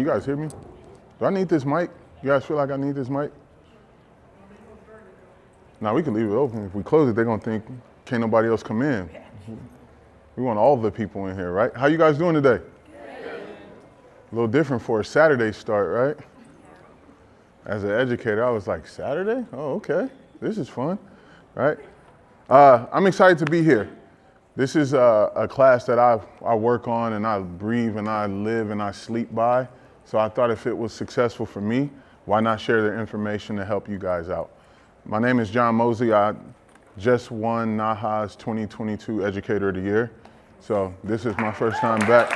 You guys hear me? Do I need this mic? You guys feel like I need this mic? No, we can leave it open. If we close it, they're gonna think can't nobody else come in. We want all the people in here, right? How you guys doing today? A little different for a Saturday start, right? As an educator, I was like, Saturday? Oh, okay. This is fun, right? I'm excited to be here. This is a class that I work on and I breathe and I live and I sleep by. So I thought if it was successful for me, why not share the information to help you guys out? My name is John Mosley. I just won NAHA's 2022 Educator of the Year. So this is my first time back.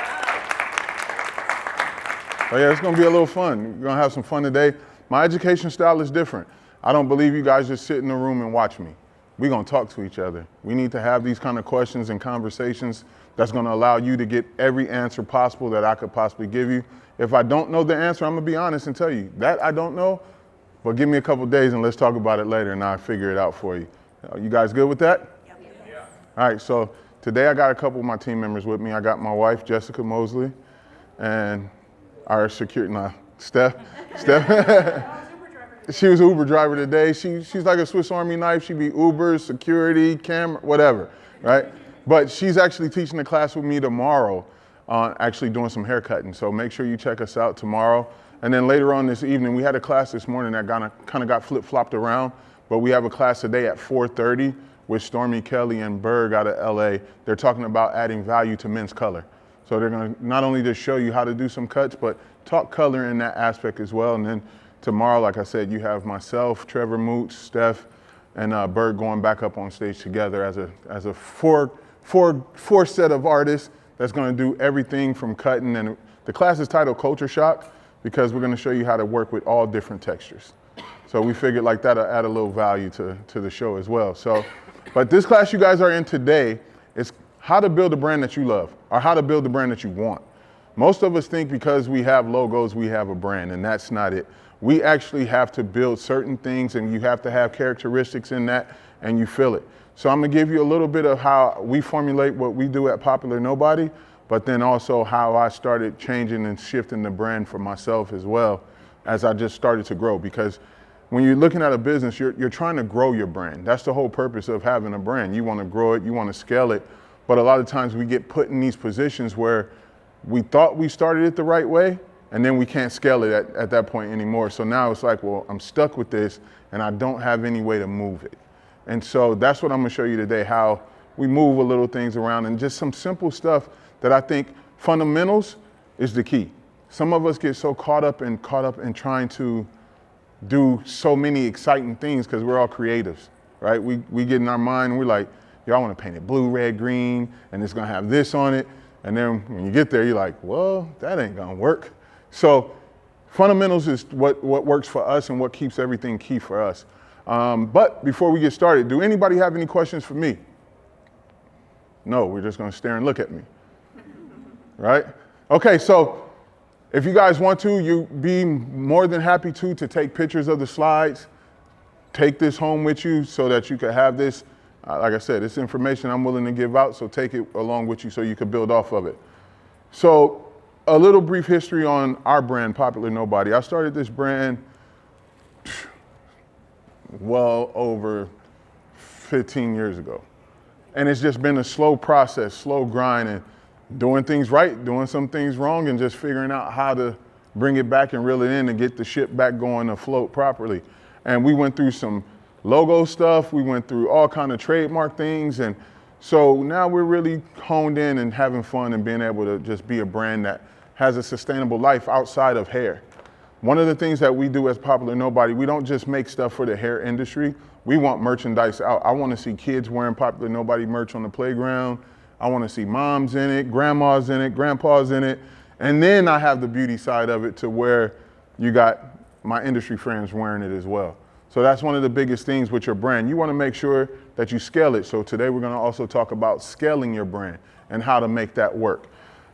But yeah, it's gonna be a little fun. We're gonna have some fun today. My education style is different. I don't believe you guys just sit in the room and watch me. We're gonna talk to each other. We need to have these kind of questions and conversations that's gonna allow you to get every answer possible that I could possibly give you. If I don't know the answer, I'm gonna be honest and tell you that I don't know, but give me a couple days and let's talk about it later and I'll figure it out for you. You guys good with that? Yep. Yeah. All right, so today I got a couple of my team members with me. I got my wife, Jessica Mosley, and our security, Steph. She was an Uber driver today. She's like a Swiss Army knife. She be Uber, security, camera, whatever, right? But she's actually teaching the class with me tomorrow on actually doing some haircutting. So make sure you check us out tomorrow. And then later on this evening, we had a class this morning that kind of got flip-flopped around, but we have a class today at 4:30 with Stormy Kelly and Berg out of LA. They're talking about adding value to men's color. So they're gonna not only just show you how to do some cuts, but talk color in that aspect as well. And then tomorrow, like I said, you have myself, Trevor Moots, Steph, and Berg going back up on stage together as a four set of artists that's gonna do everything from cutting. And the class is titled Culture Shock because we're gonna show you how to work with all different textures. So we figured like that'll add a little value to the show as well. So, but this class you guys are in today is how to build a brand that you love or how to build the brand that you want. Most of us think because we have logos, we have a brand, and that's not it. We actually have to build certain things and you have to have characteristics in that and you feel it. So I'm gonna give you a little bit of how we formulate what we do at Popular Nobody, but then also how I started changing and shifting the brand for myself as well as I just started to grow. Because when you're looking at a business, you're trying to grow your brand. That's the whole purpose of having a brand. You wanna grow it, you wanna scale it, but a lot of times we get put in these positions where we thought we started it the right way, and then we can't scale it at that point anymore. So now it's like, well, I'm stuck with this and I don't have any way to move it. And so that's what I'm gonna show you today, how we move a little things around and just some simple stuff that I think fundamentals is the key. Some of us get so caught up in trying to do so many exciting things because we're all creatives, right? We get in our mind and we're like, yo, I wanna paint it blue, red, green, and it's gonna have this on it. And then when you get there, you're like, well, that ain't gonna work. So fundamentals is what works for us and what keeps everything key for us. But before we get started, do anybody have any questions for me? No, we're just gonna stare and look at me, right? Okay, so if you guys want to, you be more than happy to take pictures of the slides, take this home with you so that you can have this. Like I said, it's information I'm willing to give out, so take it along with you so you can build off of it. So a little brief history on our brand, Popular Nobody. I started this brand well over 15 years ago. And it's just been a slow process, slow grind, and doing things right, doing some things wrong, and just figuring out how to bring it back and reel it in and get the ship back going afloat properly. And we went through some logo stuff, we went through all kind of trademark things, and so now we're really honed in and having fun and being able to just be a brand that has a sustainable life outside of hair. One of the things that we do as Popular Nobody, we don't just make stuff for the hair industry, we want merchandise out. I wanna see kids wearing Popular Nobody merch on the playground. I wanna see moms in it, grandmas in it, grandpas in it, and then I have the beauty side of it to where you got my industry friends wearing it as well. So that's one of the biggest things with your brand. You wanna make sure that you scale it. So today we're gonna also talk about scaling your brand and how to make that work.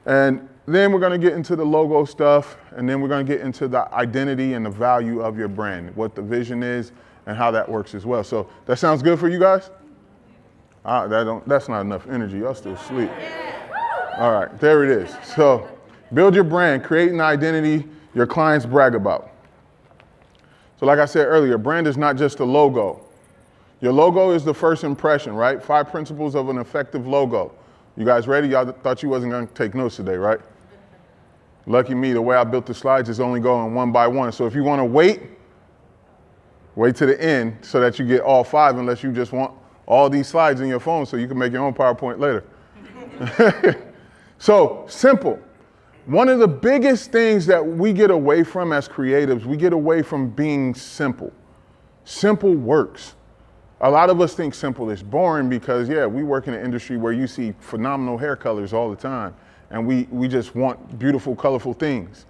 And then we're gonna get into the logo stuff, and then we're gonna get into the identity and the value of your brand, what the vision is and how that works as well. So that sounds good for you guys? That's not enough energy, y'all still asleep. All right, there it is. So build your brand, create an identity your clients brag about. So like I said earlier, brand is not just a logo. Your logo is the first impression, right? 5 principles of an effective logo. You guys ready? Y'all thought you wasn't gonna take notes today, right? Lucky me, the way I built the slides is only going one by one. So if you wanna wait to the end so that you get all 5, unless you just want all these slides in your phone so you can make your own PowerPoint later. So, simple. One of the biggest things that we get away from as creatives, we get away from being simple. Simple works. A lot of us think simple is boring because, yeah, we work in an industry where you see phenomenal hair colors all the time, and we just want beautiful, colorful things.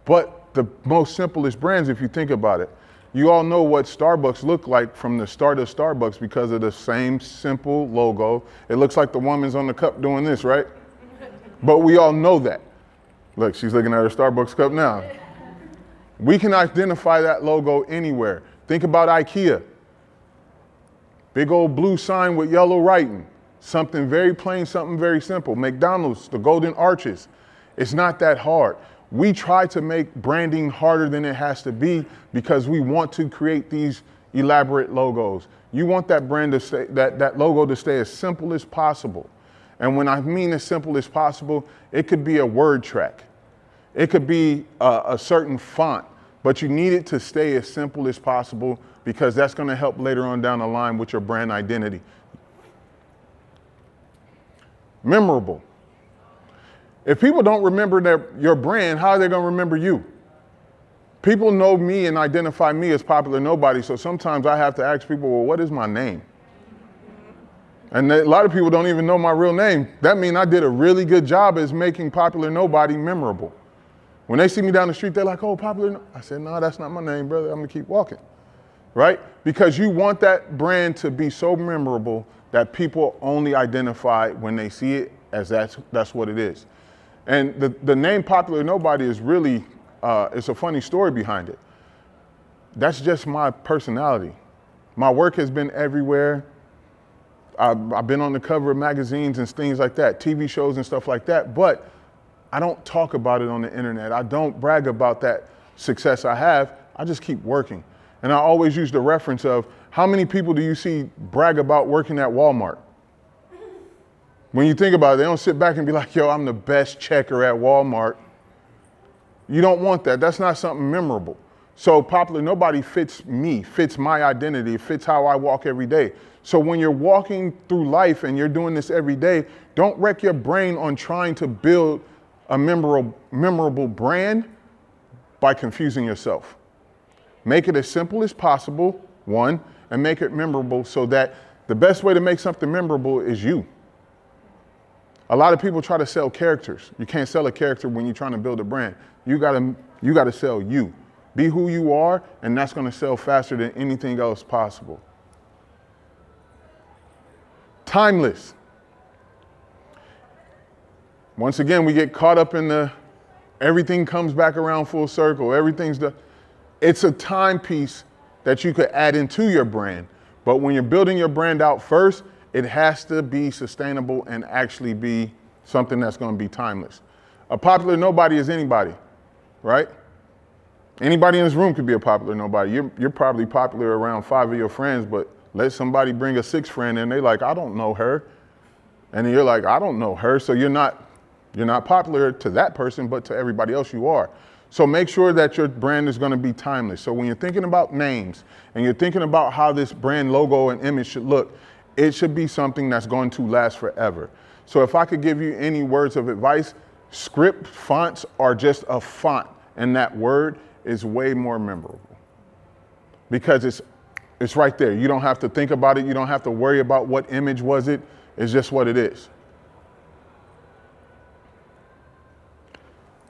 But the most simplest brands, if you think about it, you all know what Starbucks looked like from the start of Starbucks because of the same simple logo. It looks like the woman's on the cup doing this, right? But we all know that. Look, she's looking at her Starbucks cup now. We can identify that logo anywhere. Think about IKEA. Big old blue sign with yellow writing. Something very plain, something very simple. McDonald's, the golden arches. It's not that hard. We try to make branding harder than it has to be because we want to create these elaborate logos. You want that brand to stay, that logo to stay as simple as possible. And when I mean as simple as possible, it could be a word track. It could be a certain font, but you need it to stay as simple as possible because that's going to help later on down the line with your brand identity. Memorable. If people don't remember your brand, how are they going to remember you? People know me and identify me as Popular Nobody, so sometimes I have to ask people, well, what is my name? And a lot of people don't even know my real name. That means I did a really good job as making Popular Nobody memorable. When they see me down the street, they're like, oh, Popular. I said, no, that's not my name, brother. I'm going to keep walking. Right? Because you want that brand to be so memorable that people only identify when they see it as that's what it is. And the name Popular Nobody is really, it's a funny story behind it. That's just my personality. My work has been everywhere. I've been on the cover of magazines and things like that, TV shows and stuff like that, but I don't talk about it on the internet. I don't brag about that success I have. I just keep working. And I always use the reference of how many people do you see brag about working at Walmart? When you think about it, they don't sit back and be like, yo, I'm the best checker at Walmart. You don't want that. That's not something memorable. So Popular Nobody fits me, fits my identity, fits how I walk every day. So when you're walking through life and you're doing this every day, don't wreck your brain on trying to build a memorable brand by confusing yourself. Make it as simple as possible, one, and make it memorable so that the best way to make something memorable is you. A lot of people try to sell characters. You can't sell a character when you're trying to build a brand. You gotta sell you. Be who you are, and that's gonna sell faster than anything else possible. Timeless. Once again, we get caught up in everything comes back around full circle. It's a timepiece that you could add into your brand. But when you're building your brand out first, it has to be sustainable and actually be something that's going to be timeless. A Popular Nobody is anybody, right? Anybody in this room could be a Popular Nobody. You're probably popular around 5 of your friends, but let somebody bring a 6th friend and they're like, I don't know her. And then you're like, I don't know her. So you're not popular to that person, but to everybody else you are. So make sure that your brand is going to be timeless. So when you're thinking about names and you're thinking about how this brand logo and image should look, it should be something that's going to last forever. So if I could give you any words of advice, script fonts are just a font, and that word is way more memorable because it's right there. You don't have to think about it. You don't have to worry about what image was it. It's just what it is.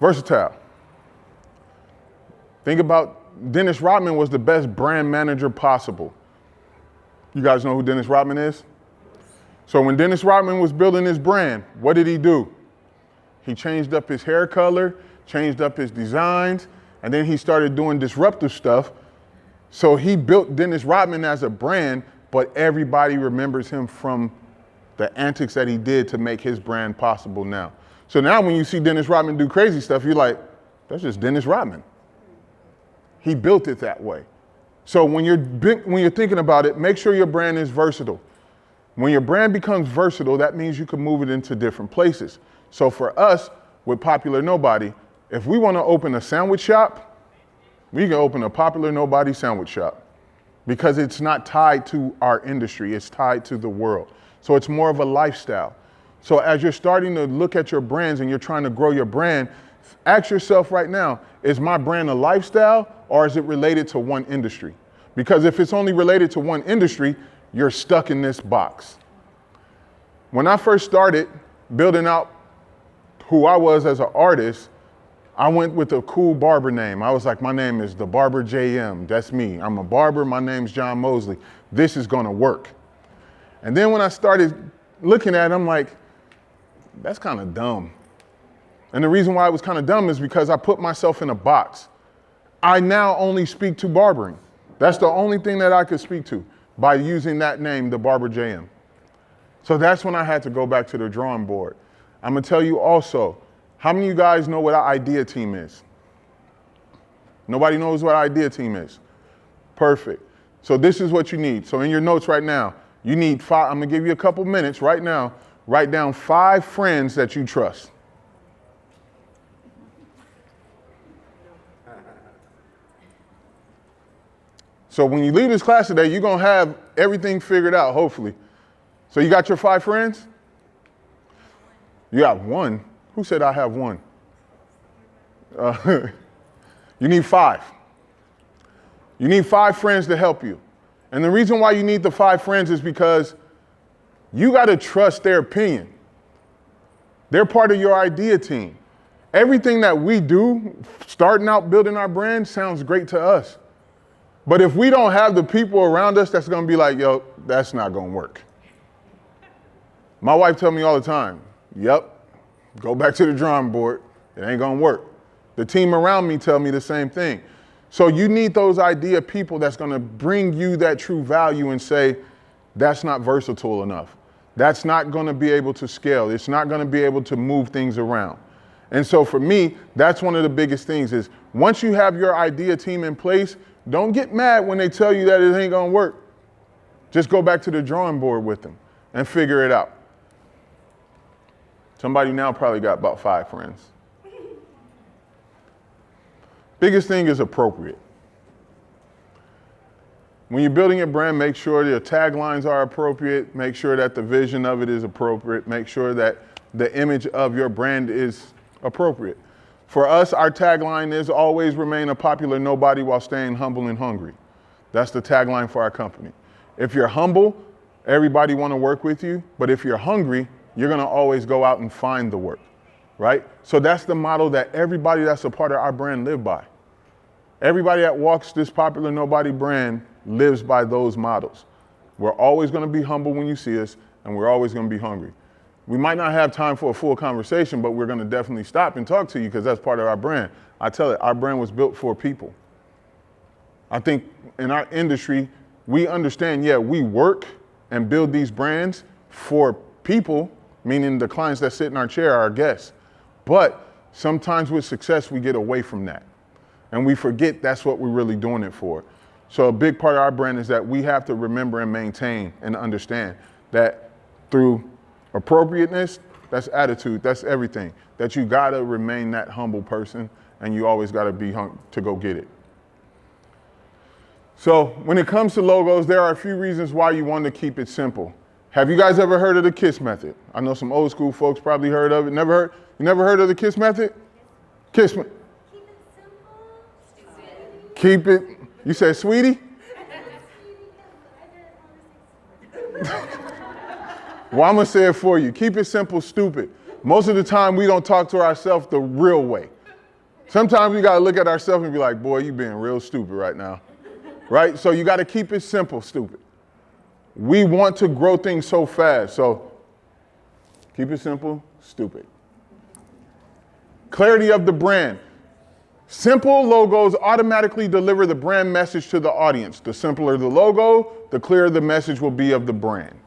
Versatile. Think about Dennis Rodman was the best brand manager possible. You guys know who Dennis Rodman is? So when Dennis Rodman was building his brand, what did he do? He changed up his hair color, changed up his designs, and then he started doing disruptive stuff. So he built Dennis Rodman as a brand, but everybody remembers him from the antics that he did to make his brand possible now. So now when you see Dennis Rodman do crazy stuff, you're like, that's just Dennis Rodman. He built it that way. So when you're thinking about it, make sure your brand is versatile. When your brand becomes versatile, that means you can move it into different places. So for us, with Popular Nobody, if we want to open a sandwich shop, we can open a Popular Nobody sandwich shop because it's not tied to our industry, it's tied to the world. So it's more of a lifestyle. So as you're starting to look at your brands and you're trying to grow your brand, ask yourself right now, is my brand a lifestyle or is it related to one industry? Because if it's only related to one industry, you're stuck in this box. When I first started building out who I was as an artist, I went with a cool barber name. I was like, my name is The Barber JM. That's me. I'm a barber. My name's John Mosley. This is going to work. And then when I started looking at it, I'm like, that's kind of dumb. And the reason why it was kind of dumb is because I put myself in a box. I now only speak to barbering. That's the only thing that I could speak to by using that name, The Barber JM. So that's when I had to go back to the drawing board. I'm gonna tell you also, how many of you guys know what an idea team is? Nobody knows what an idea team is. Perfect. So this is what you need. So in your notes right now, you need 5, I'm gonna give you a couple minutes right now, write down 5 friends that you trust. So when you leave this class today, you're gonna have everything figured out, hopefully. So you got your 5 friends? You got 1? Who said I have 1? You need 5. You need 5 friends to help you. And the reason why you need the 5 friends is because you gotta trust their opinion. They're part of your idea team. Everything that we do, starting out building our brand, sounds great to us. But if we don't have the people around us that's gonna be like, yo, that's not gonna work. My wife tells me all the time, yep, go back to the drawing board, it ain't gonna work. The team around me tell me the same thing. So you need those idea people that's gonna bring you that true value and say, that's not versatile enough. That's not gonna be able to scale. It's not gonna be able to move things around. And so for me, that's one of the biggest things is once you have your idea team in place, don't get mad when they tell you that it ain't gonna work. Just go back to the drawing board with them and figure it out. Somebody now probably got about 5 friends. Biggest thing is appropriate. When you're building your brand, make sure your taglines are appropriate, make sure that the vision of it is appropriate, make sure that the image of your brand is appropriate. For us, our tagline is always remain a popular nobody while staying humble and hungry. That's the tagline for our company. If you're humble, everybody want to work with you, but if you're hungry, you're going to always go out and find the work, right? So that's the model that everybody that's a part of our brand live by. Everybody that walks this Popular Nobody brand lives by those models. We're always going to be humble when you see us, and we're always going to be hungry. We might not have time for a full conversation, but we're going to definitely stop and talk to you because that's part of our brand. I tell it, our brand was built for people. I think in our industry, we understand, yeah, we work and build these brands for people, meaning the clients that sit in our chair, our guests. But sometimes with success, we get away from that. And we forget that's what we're really doing it for. So a big part of our brand is that we have to remember and maintain and understand that through appropriateness, that's attitude, that's everything. That you gotta remain that humble person and you always gotta be to go get it. So when it comes to logos, there are a few reasons why you want to keep it simple. Have you guys ever heard of the KISS method? I know some old school folks probably heard of it. Never heard? You never heard of the KISS method? KISS. Keep it simple. Keep it. You said, sweetie? Well, I'm gonna say it for you. Keep it simple, stupid. Most of the time, we don't talk to ourselves the real way. Sometimes we gotta look at ourselves and be like, boy, you being real stupid right now, right? So you gotta keep it simple, stupid. We want to grow things so fast, so keep it simple, stupid. Clarity of the brand. Simple logos automatically deliver the brand message to the audience. The simpler the logo, the clearer the message will be of the brand.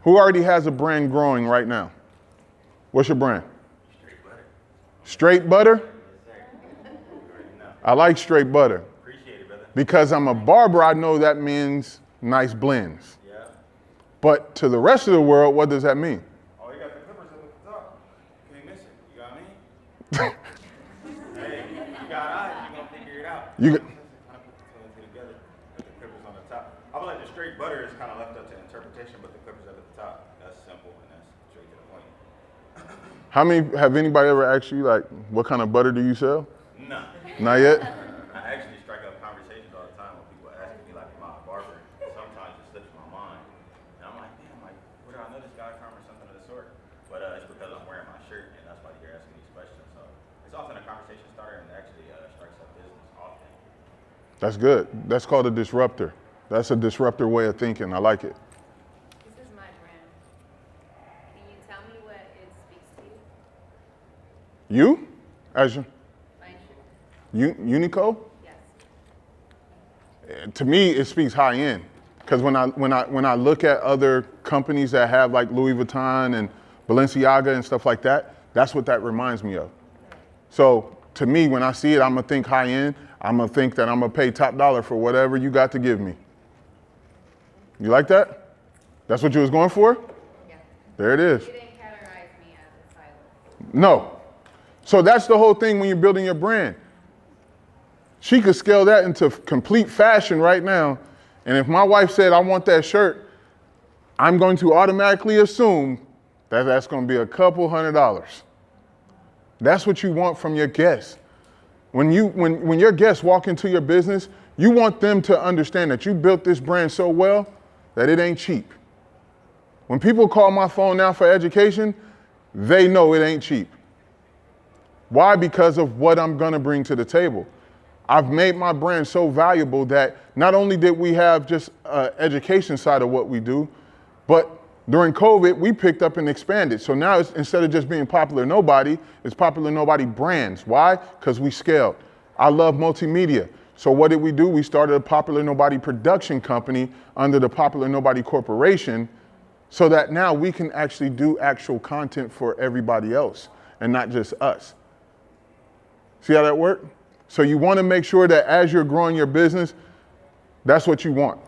Who already has a brand growing right now? What's your brand? Straight butter. Straight butter? I like straight butter. Appreciate it, brother. Because I'm a barber, I know that means nice blends. Yeah. But to the rest of the world, what does that mean? Oh, you got the clippers up at the top. You ain't missing. You got me? Hey, you got eyes, you're going to figure it out. You Kind of put the two together. Put the clippers on the top. I feel like the straight butter is kind of left up to interpretation, but the clippers up at the top, that's simple and that's straight to the point. have anybody ever asked you like, what kind of butter do you sell? No. Not yet? I actually strike up conversations all the time when people ask me, like, am I a barber? Sometimes it slips my mind. And I'm like, damn, like, where do I know this guy from or something of the sort? But it's because I'm wearing my shirt, and that's why you're asking these questions. So it's often a conversation starter and actually strikes up business often. That's good. That's called a disruptor. That's a disruptor way of thinking. I like it. This is my brand. Can you tell me what it speaks to you? You? As you? Unico? Yes. To me, it speaks high end. Because when I look at other companies that have like Louis Vuitton and Balenciaga and stuff like that, that's what that reminds me of. So to me, when I see it, I'm gonna think high end. I'm gonna think that I'm gonna pay top dollar for whatever you got to give me. You like that? That's what you was going for? Yeah. There it is. You didn't categorize me as a stylist. No. So that's the whole thing when you're building your brand. She could scale that into complete fashion right now. And if my wife said, I want that shirt, I'm going to automatically assume that that's going to be a couple $100. That's what you want from your guests. When your guests walk into your business, you want them to understand that you built this brand so well that it ain't cheap. When people call my phone now for education, they know it ain't cheap. Why? Because of what I'm gonna bring to the table. I've made my brand so valuable that not only did we have just education side of what we do, but during COVID, we picked up and expanded. So now instead of just being Popular Nobody, it's Popular Nobody Brands. Why? Because we scaled. I love multimedia. So what did we do? We started a Popular Nobody production company under the Popular Nobody Corporation so that now we can actually do actual content for everybody else and not just us. See how that worked? So you want to make sure that as you're growing your business, that's what you want.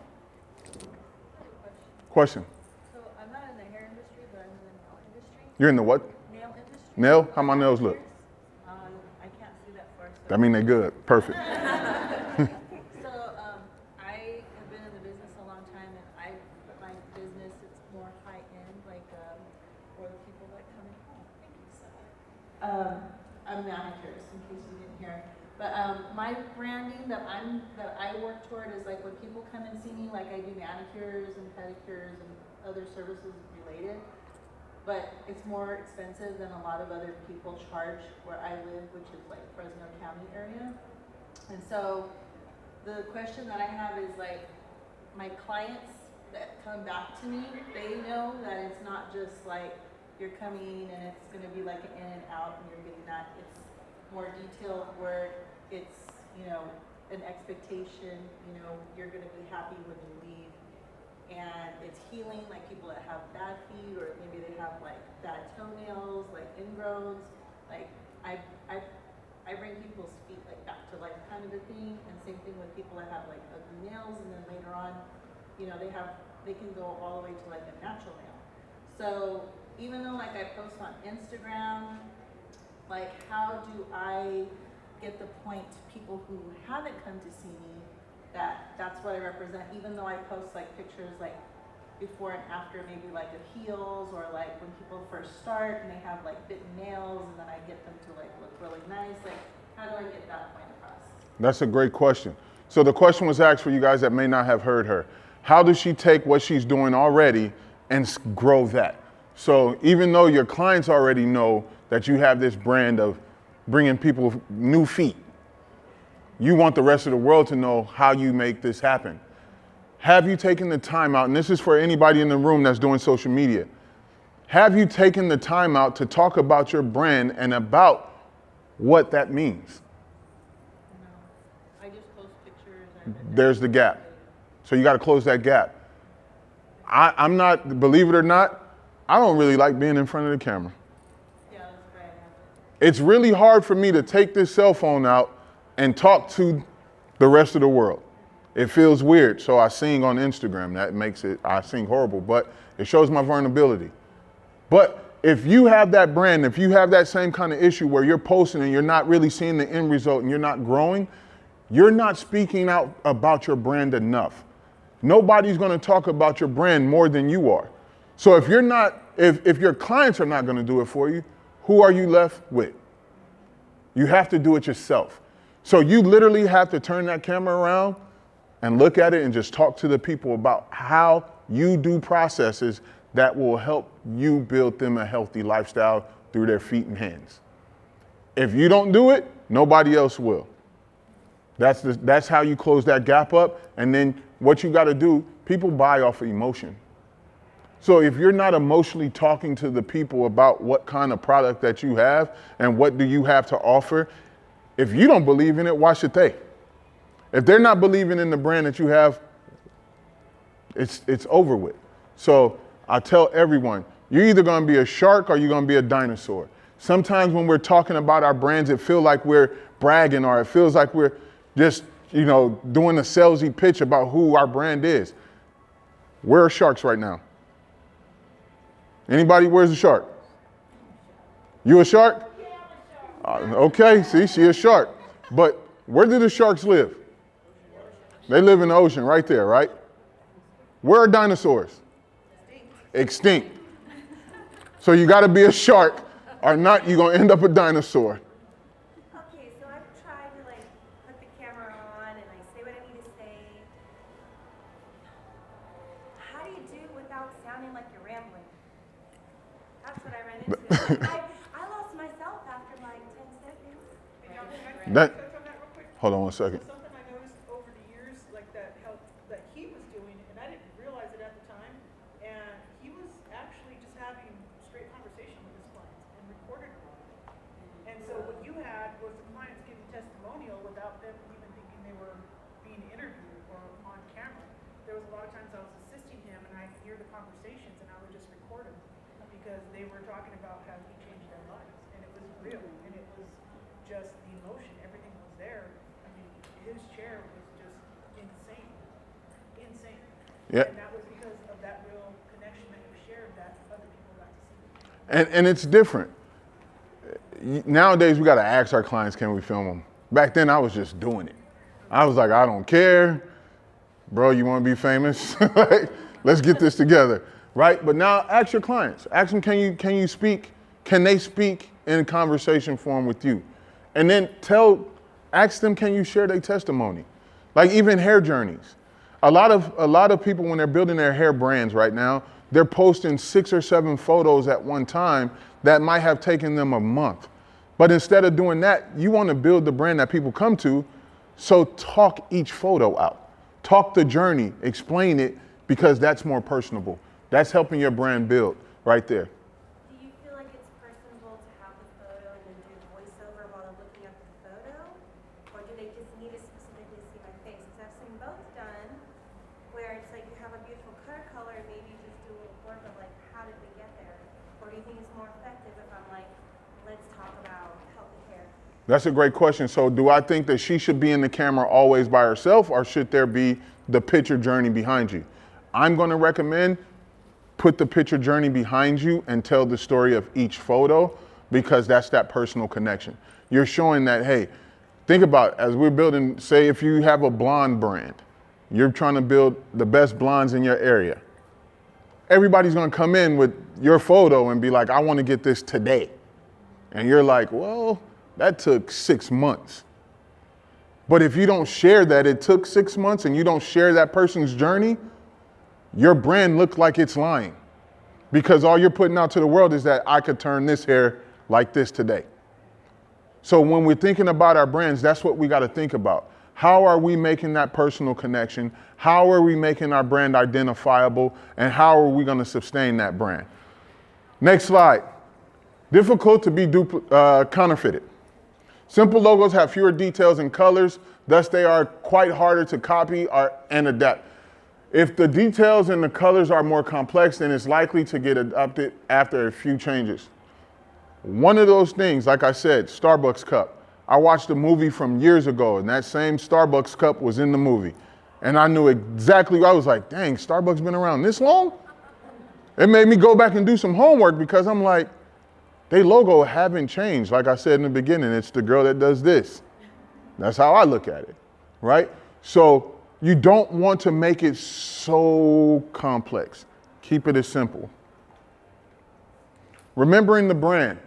Question. So I'm not in the hair industry, but I'm in the nail industry. You're in the what? Nail industry. Nail? How my nails look? I can't see that far. So, That mean they good. Perfect. I have been in the business a long time, and my business it's more high end, like for the people that come in. Oh, thank you so much. I'm manicurist, in case you didn't hear. But my branding that I work toward is like when people come and see me, like I do manicures and pedicures and other services related. But it's more expensive than a lot of other people charge where I live, which is like Fresno County area. And so the question that I have is like my clients that come back to me, they know that it's not just like you're coming and it's going to be like an in and out and you're getting that. It's more detailed work. It's, an expectation, you're going to be happy when you leave. And it's healing, like people that have bad feet or maybe they have like bad toenails, like ingrowns. Like I bring people's feet like back to life kind of a thing. And same thing with people that have like ugly nails and then later on, they can go all the way to like a natural nail. So even though like I post on Instagram, like how do I get the point to people who haven't come to see me that that's what I represent, even though I post like pictures like before and after, maybe like of heels or like when people first start and they have like bitten nails and then I get them to like look really nice. Like how do I get that point across? That's a great question. So the question was asked for you guys that may not have heard her. How does she take what she's doing already and grow that? So even though your clients already know that you have this brand of bringing people new feet, you want the rest of the world to know how you make this happen. Have you taken the time out, and this is for anybody in the room that's doing social media, have you taken the time out to talk about your brand and about what that means? No, I just post pictures. There's the gap. So you got to close that gap. I'm not, believe it or not, I don't really like being in front of the camera. Yeah, that's right. It's really hard for me to take this cell phone out and talk to the rest of the world. It feels weird, so I sing on Instagram. That makes it, I sing horrible, but it shows my vulnerability. But if you have that brand, if you have that same kind of issue where you're posting and you're not really seeing the end result and you're not growing, you're not speaking out about your brand enough. Nobody's gonna talk about your brand more than you are. So if you're not, if your clients are not gonna do it for you, who are you left with? You have to do it yourself. So you literally have to turn that camera around and look at it and just talk to the people about how you do processes that will help you build them a healthy lifestyle through their feet and hands. If you don't do it, nobody else will. That's how you close that gap up. And then what you got to do, people buy off of emotion. So if you're not emotionally talking to the people about what kind of product that you have and what do you have to offer, if you don't believe in it, why should they? If they're not believing in the brand that you have, it's over with. So I tell everyone, you're either going to be a shark or you're going to be a dinosaur. Sometimes when we're talking about our brands, it feels like we're bragging or it feels like we're just, doing a salesy pitch about who our brand is. We're sharks right now. Anybody, where's a shark? You a shark? Okay, see, she a shark. But where do the sharks live? They live in the ocean right there, right? Where are dinosaurs? Extinct. So you got to be a shark, or not, you're going to end up a dinosaur. Okay, so I've tried to put the camera on and say what I need to say. How do you do it without sounding like you're rambling? That's what I ran into. I lost myself after 10 seconds. Hold on one second. Something I noticed over the years, that he was doing, and I didn't realize it at the time, and he was actually just having straight conversation with his clients and recorded them. And so what you had was the clients giving testimonial without them even thinking they were being interviewed or on camera. There was a lot of times I was assisting him and I'd hear the conversations and I would just record them because they were talking about how he changed their lives. And it was real, and it was just the emotion, everything was there. I mean, his chair was just insane. Yeah. And that was because of that real connection that you shared that other people got to see. And it's different. Nowadays, we got to ask our clients, can we film them? Back then, I was just doing it. I was like, I don't care. Bro, you want to be famous? Let's get this together, right? But now ask your clients. Ask them, can you speak? Can they speak in conversation form with you? And then ask them, can you share their testimony? Like even hair journeys. A lot of people, when they're building their hair brands right now, they're posting 6 or 7 photos at one time that might have taken them a month. But instead of doing that, you want to build the brand that people come to. So talk each photo out. Talk the journey, explain it, because that's more personable. That's helping your brand build right there. Do you feel like it's personable to have the photo and then do voiceover while they're looking at the photo? Or do they just need to specifically see my face? Because I've seen both done, where it's like you have a beautiful color, maybe you just do a little work of how did we get there? Or do you think it's more effective if I'm let's talk about healthy hair? That's a great question. So do I think that she should be in the camera always by herself, or should there be the picture journey behind you? I'm going to recommend put the picture journey behind you and tell the story of each photo, because that's that personal connection. You're showing that, hey, think about it, as we're building, say if you have a blonde brand, you're trying to build the best blondes in your area. Everybody's going to come in with your photo and be like, I want to get this today. And you're like, well, that took 6 months. But if you don't share that it took 6 months and you don't share that person's journey, your brand looks like it's lying, because all you're putting out to the world is that I could turn this hair like this today. So when we're thinking about our brands, that's what we got to think about. How are we making that personal connection? How are we making our brand identifiable? And how are we going to sustain that brand? Next slide. Difficult to be counterfeited. Simple logos have fewer details and colors, thus they are quite harder to copy and adapt. If the details and the colors are more complex, then it's likely to get adopted after a few changes. One of those things, like I said, Starbucks cup. I watched a movie from years ago, and that same Starbucks cup was in the movie. And I knew exactly, I was like, dang, Starbucks been around this long? It made me go back and do some homework because I'm like, they logo haven't changed. Like I said in the beginning, it's the girl that does this. That's how I look at it, right? So you don't want to make it so complex. Keep it as simple. Remembering the brand.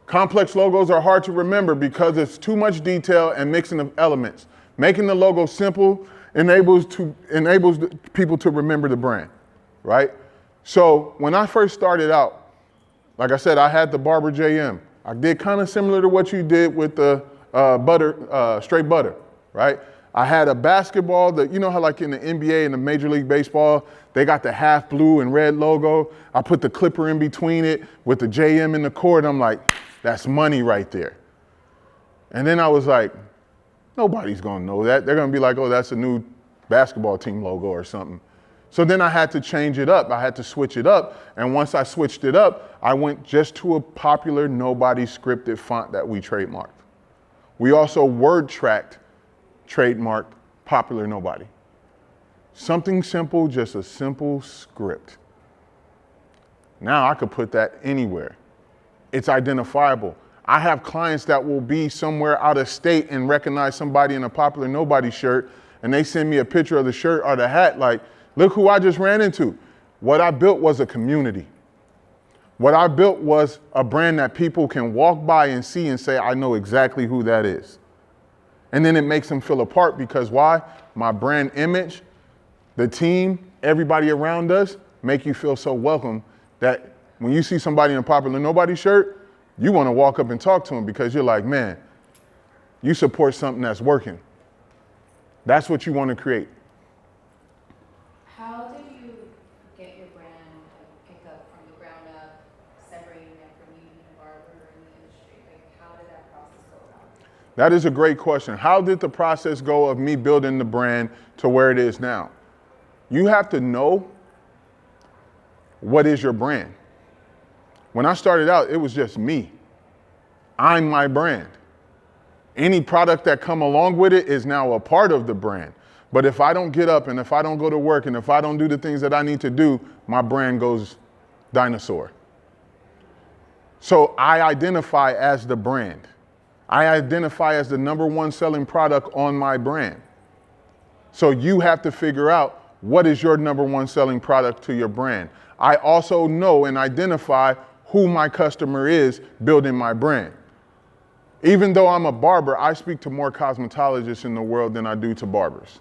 Complex logos are hard to remember because it's too much detail and mixing of elements. Making the logo simple enables people to remember the brand, right? So when I first started out, like I said, I had the Barber JM. I did kind of similar to what you did with the straight butter, right? I had a basketball that, you know how like in the NBA and the Major League Baseball, they got the half blue and red logo. I put the clipper in between it with the JM in the court. I'm like, that's money right there. And then I was like, nobody's gonna know that. They're gonna be like, oh, that's a new basketball team logo or something. So then I had to change it up. I had to switch it up. And once I switched it up, I went just to a popular nobody scripted font that we trademarked. We also word tracked, trademarked popular nobody. Something simple, just a simple script. Now I could put that anywhere. It's identifiable. I have clients that will be somewhere out of state and recognize somebody in a popular nobody shirt, and they send me a picture of the shirt or the hat like, look who I just ran into. What I built was a community. What I built was a brand that people can walk by and see and say, I know exactly who that is. And then it makes them feel a part because why? My brand image, the team, everybody around us make you feel so welcome that when you see somebody in a popular nobody shirt, you want to walk up and talk to them because you're like, man, you support something that's working. That's what you want to create. How did you get your brand pick up from the ground up, separating it from you being a barber in the industry? Like, how did that process go about? That is a great question. How did the process go of me building the brand to where it is now? You have to know what is your brand. When I started out, it was just me. I'm my brand. Any product that come along with it is now a part of the brand. But if I don't get up and if I don't go to work and if I don't do the things that I need to do, my brand goes dinosaur. So I identify as the brand. I identify as the #1 selling product on my brand. So you have to figure out what is your #1 selling product to your brand. I also know and identify who my customer is building my brand. Even though I'm a barber, I speak to more cosmetologists in the world than I do to barbers.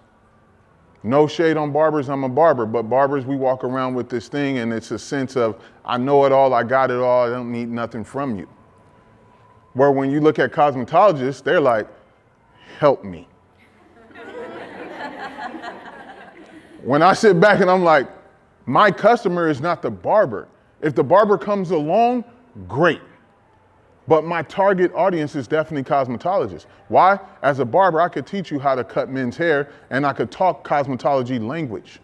No shade on barbers, I'm a barber, but barbers, we walk around with this thing and it's a sense of, I know it all, I got it all, I don't need nothing from you. Where when you look at cosmetologists, they're like, help me. When I sit back and I'm like, my customer is not the barber. If the barber comes along, great. But my target audience is definitely cosmetologists. Why? As a barber, I could teach you how to cut men's hair and I could talk cosmetology language.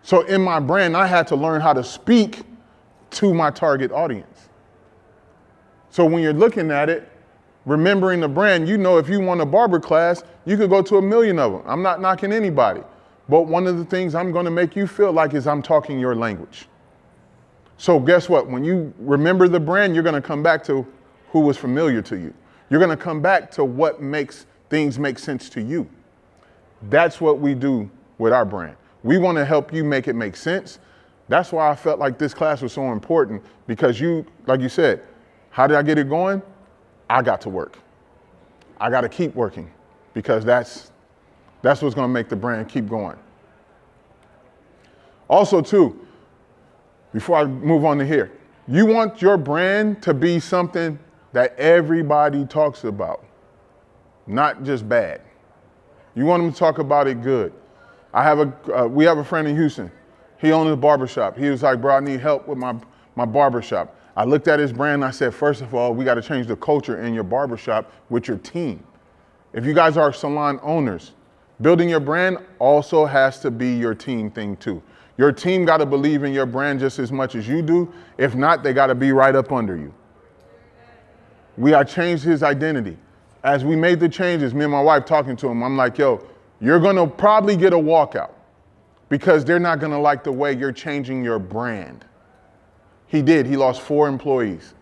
So in my brand, I had to learn how to speak to my target audience. So when you're looking at it, remembering the brand, you know if you want a barber class, you could go to 1 million of them. I'm not knocking anybody. But one of the things I'm gonna make you feel like is I'm talking your language. So guess what? When you remember the brand, you're gonna come back to who was familiar to you. You're gonna come back to what makes things make sense to you. That's what we do with our brand. We wanna help you make it make sense. That's why I felt like this class was so important because you, like you said, how did I get it going? I got to work. I gotta keep working because that's what's gonna make the brand keep going. Also too, before I move on to here, you want your brand to be something that everybody talks about, not just bad. You want them to talk about it good. We have a friend in Houston. He owns a barbershop. He was like, bro, I need help with my barbershop. I looked at his brand and I said, first of all, we got to change the culture in your barbershop with your team. If you guys are salon owners, building your brand also has to be your team thing too. Your team got to believe in your brand just as much as you do. If not, they got to be right up under you. We got to change his identity. as we made the changes, me and my wife talking to him, I'm like, yo, you're gonna probably get a walkout because they're not gonna like the way you're changing your brand. He did, he lost 4 employees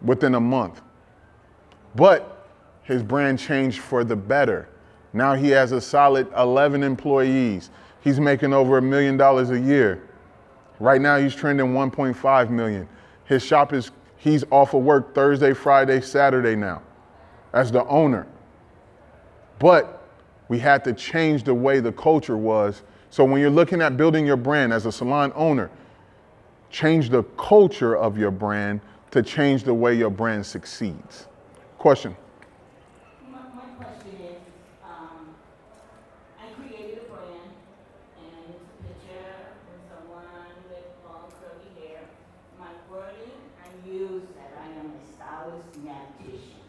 within a month. But his brand changed for the better. Now he has a solid 11 employees. He's making over $1 million a year. Right now he's trending 1.5 million. His shop he's off of work Thursday, Friday, Saturday now as the owner. But we had to change the way the culture was. So when you're looking at building your brand as a salon owner, change the culture of your brand to change the way your brand succeeds. Question? My question is, I created a brand, and it's a picture of someone with long curly hair. My wording, I use that I am a stylist mathematician.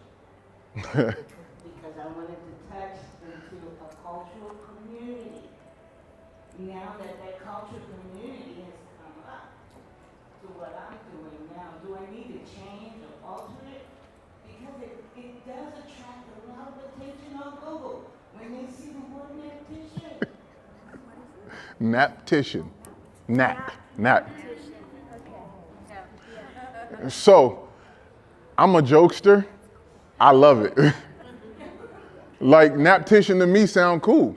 Because I wanted to touch into a cultural community. Now that cultural community has come up to what I'm doing now, do I need to change or alter it? Because it does attract a lot of attention on Google when they see the word mathematician. Naptician. Nap. So, I'm a jokester. I love it. Like, naptician to me sound cool.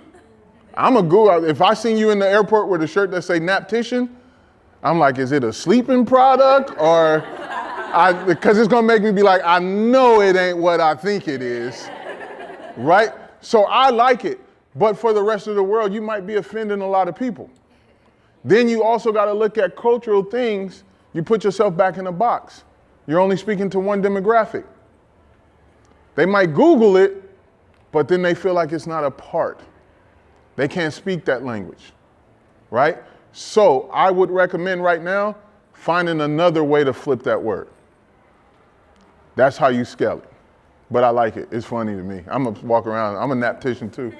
I'm a Google. If I seen you in the airport with a shirt that say naptician, I'm like, is it a sleeping product or, because it's gonna make me be like, I know it ain't what I think it is, right? So I like it, but for the rest of the world, you might be offending a lot of people. Then you also gotta look at cultural things. You put yourself back in a box. You're only speaking to one demographic. They might Google it, but then they feel like it's not a part. They can't speak that language, right? So I would recommend right now finding another way to flip that word. That's how you scale it. But I like it. It's funny to me. I'm gonna walk around. I'm a naptician too.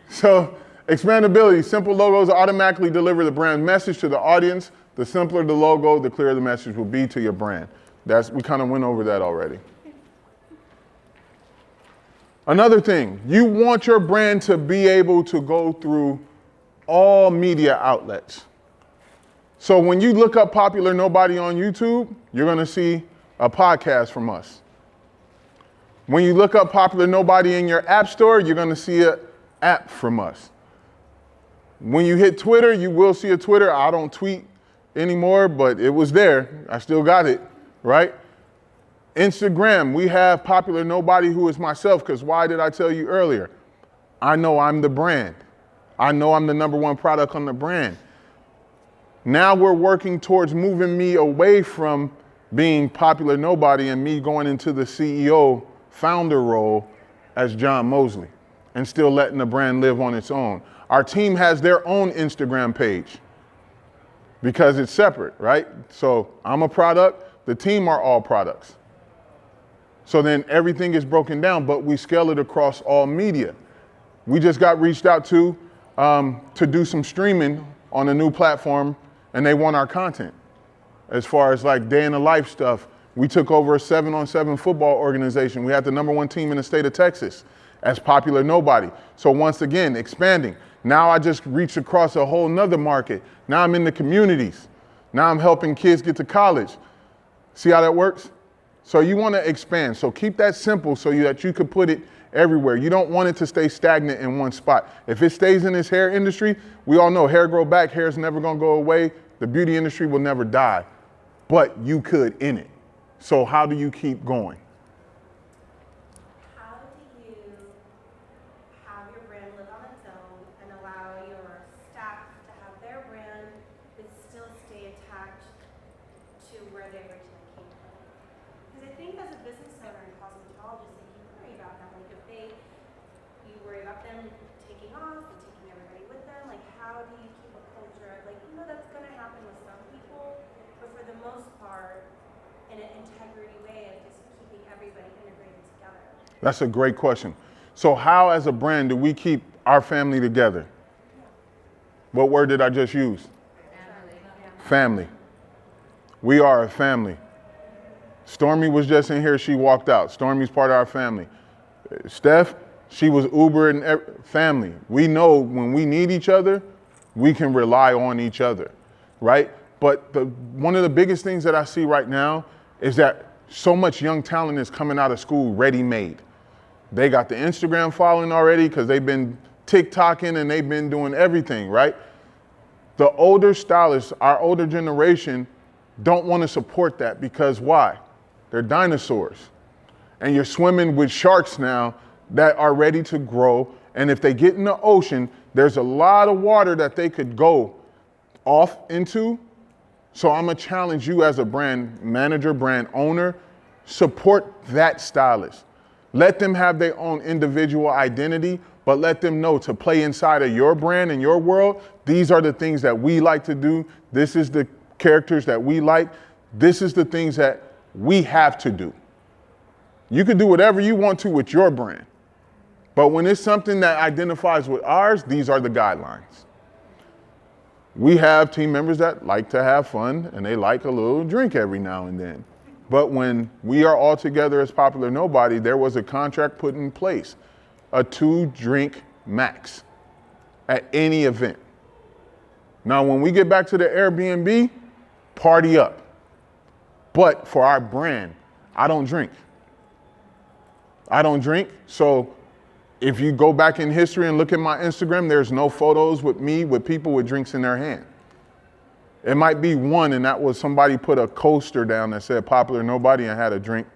So expandability. Simple logos automatically deliver the brand message to the audience. The simpler the logo, the clearer the message will be to your brand. We kind of went over that already. Another thing, you want your brand to be able to go through all media outlets. So when you look up Popular Nobody on YouTube, you're gonna see a podcast from us. When you look up Popular Nobody in your app store, you're gonna see an app from us. When you hit Twitter, you will see a Twitter. I don't tweet anymore, but it was there. I still got it, right? Instagram, we have Popular Nobody, who is myself, because why did I tell you earlier? I know I'm the brand. I know I'm the #1 product on the brand. Now we're working towards moving me away from being Popular Nobody and me going into the CEO founder role as John Mosley and still letting the brand live on its own. Our team has their own Instagram page because it's separate, right? So I'm a product, the team are all products. So then everything is broken down, but we scale it across all media. We just got reached out to do some streaming on a new platform, and they want our content. As far as like day in the life stuff, we took over a 7-on-7 football organization. We had the #1 team in the state of Texas as Popular Nobody. So once again, expanding. Now I just reached across a whole nother market. Now I'm in the communities. Now I'm helping kids get to college. See how that works? So you want to expand. So keep that simple so that you could put it everywhere. You don't want it to stay stagnant in one spot. If it stays in this hair industry, we all know hair grow back, hair is never going to go away. The beauty industry will never die, but you could in it. So how do you keep going? How do you have your brand live on its own and allow your staff to have their brand but still stay attached to where they originally came from? Because I think as a business owner and cosmetologist, like you worry about that. Like if you worry about them taking off and taking everybody with them. Like how do you keep a culture of like, that's gonna happen with some people, but for the most part, in an integrity way of just keeping everybody integrated together. That's a great question. So how as a brand do we keep our family together? What word did I just use? Family. We are a family. Stormy was just in here, she walked out. Stormy's part of our family. Steph, she was Uber and family. We know when we need each other, we can rely on each other, right? But one of the biggest things that I see right now is that so much young talent is coming out of school ready-made. They got the Instagram following already because they've been TikToking and they've been doing everything, right? The older stylists, our older generation, don't want to support that because why? They're dinosaurs. And you're swimming with sharks now that are ready to grow. And if they get in the ocean, there's a lot of water that they could go off into. So I'm gonna challenge you as a brand manager, brand owner, support that stylist. Let them have their own individual identity, but let them know to play inside of your brand and your world. These are the things that we like to do. This is the characters that we like. This is the things that we have to do. You can do whatever you want to with your brand. But when it's something that identifies with ours, these are the guidelines. We have team members that like to have fun and they like a little drink every now and then. But when we are all together as Popular Nobody, there was a contract put in place, a 2-drink max at any event. Now, when we get back to the Airbnb, party up. But for our brand, I don't drink. So if you go back in history and look at my Instagram, there's no photos with me with people with drinks in their hand. It might be one, and that was somebody put a coaster down that said Popular Nobody and had a drink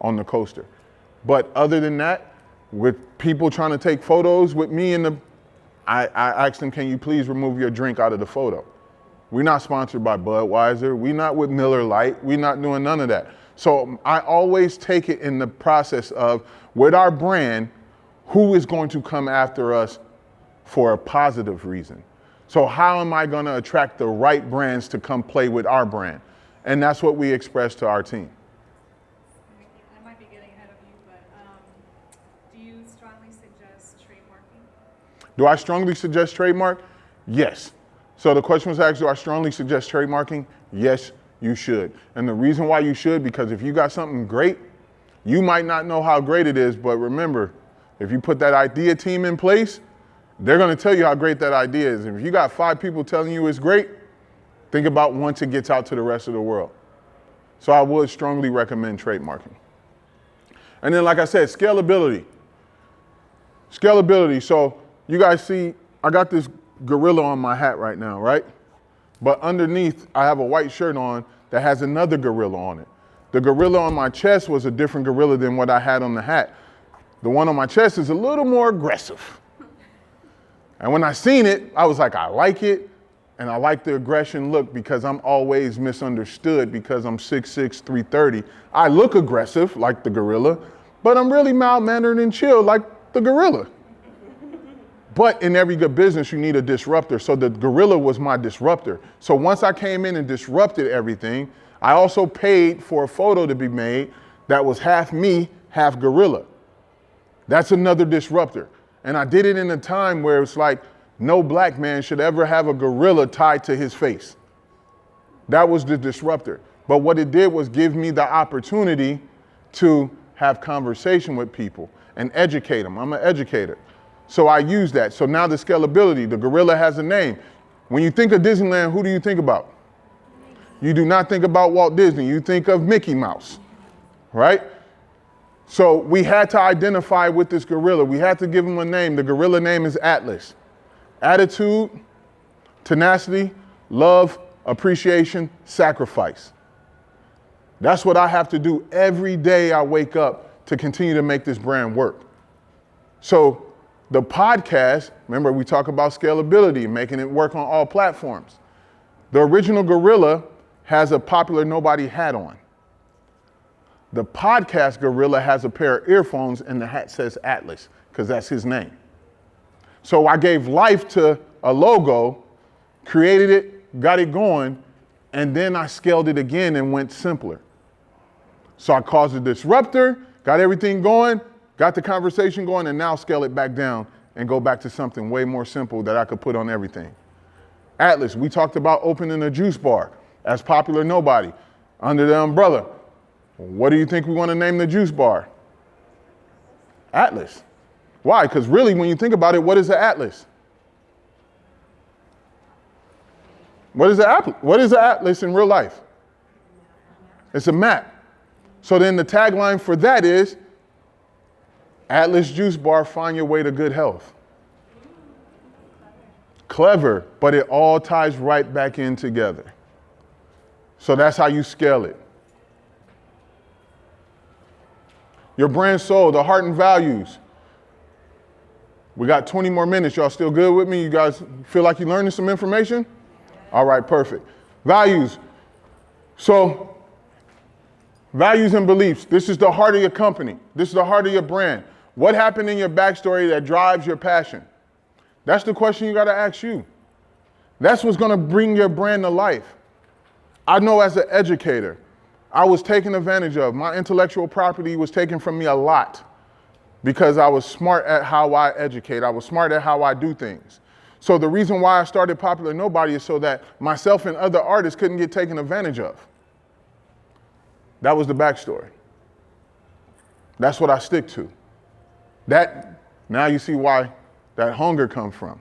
on the coaster. But other than that, with people trying to take photos with me I asked them, can you please remove your drink out of the photo? We're not sponsored by Budweiser. We're not with Miller Lite. We're not doing none of that. So I always take it in the process of, with our brand, who is going to come after us for a positive reason? So how am I going to attract the right brands to come play with our brand? And that's what we express to our team. I might be getting ahead of you, but do you strongly suggest trademarking? Do I strongly suggest trademark? Yes. So the question was asked, do I strongly suggest trademarking? Yes, you should. And the reason why you should, because if you got something great, you might not know how great it is, but remember, if you put that idea team in place, they're gonna tell you how great that idea is. And if you got 5 people telling you it's great, think about once it gets out to the rest of the world. So I would strongly recommend trademarking. And then, like I said, scalability. Scalability, so you guys see, I got this gorilla on my hat right now, right? But underneath, I have a white shirt on that has another gorilla on it. The gorilla on my chest was a different gorilla than what I had on the hat. The one on my chest is a little more aggressive. And when I seen it, I was like, I like it, and I like the aggression look because I'm always misunderstood because I'm 6'6", 330. I look aggressive like the gorilla, but I'm really mild-mannered and chill like the gorilla. But in every good business, you need a disruptor. So the gorilla was my disruptor. So once I came in and disrupted everything, I also paid for a photo to be made that was half me, half gorilla. That's another disruptor. And I did it in a time where it's like, no black man should ever have a gorilla tied to his face. That was the disruptor. But what it did was give me the opportunity to have conversation with people and educate them. I'm an educator. So I use that. So now the scalability, the gorilla has a name. When you think of Disneyland, who do you think about? You do not think about Walt Disney. You think of Mickey Mouse, right? So we had to identify with this gorilla. We had to give him a name. The gorilla name is Atlas. Attitude, tenacity, love, appreciation, sacrifice. That's what I have to do every day I wake up to continue to make this brand work. So the podcast, remember we talk about scalability, making it work on all platforms. The original gorilla has a Popular Nobody hat on. The podcast gorilla has a pair of earphones and the hat says Atlas, because that's his name. So I gave life to a logo, created it, got it going, and then I scaled it again and went simpler. So I caused a disruptor, got everything going, got the conversation going, and now scale it back down and go back to something way more simple that I could put on everything. Atlas, we talked about opening a juice bar as Popular Nobody under the umbrella. What do you think we want to name the juice bar? Atlas. Why? Because really, when you think about it, what is an atlas? What is an atlas in real life? It's a map. So then the tagline for that is, Atlas Juice Bar, find your way to good health. Clever, but it all ties right back in together. So that's how you scale it. Your brand soul, the heart and values. We got 20 more minutes. Y'all still good with me? You guys feel like you're learning some information? All right, perfect. Values. So, values and beliefs. This is the heart of your company. This is the heart of your brand. What happened in your backstory that drives your passion? That's the question you got to ask you. That's what's going to bring your brand to life. I know as an educator, I was taken advantage of. My intellectual property was taken from me a lot because I was smart at how I educate. I was smart at how I do things. So the reason why I started Popular Nobody is so that myself and other artists couldn't get taken advantage of. That was the backstory. That's what I stick to. That, now you see why that hunger comes from.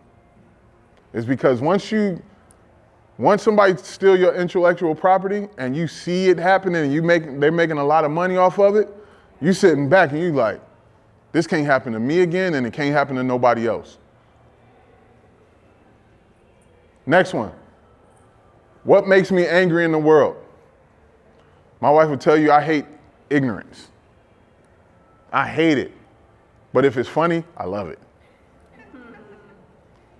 It's because once somebody steal your intellectual property and you see it happening and they're making a lot of money off of it, you sitting back and you like, this can't happen to me again and it can't happen to nobody else. Next one. What makes me angry in the world? My wife would tell you I hate ignorance. I hate it. But if it's funny, I love it.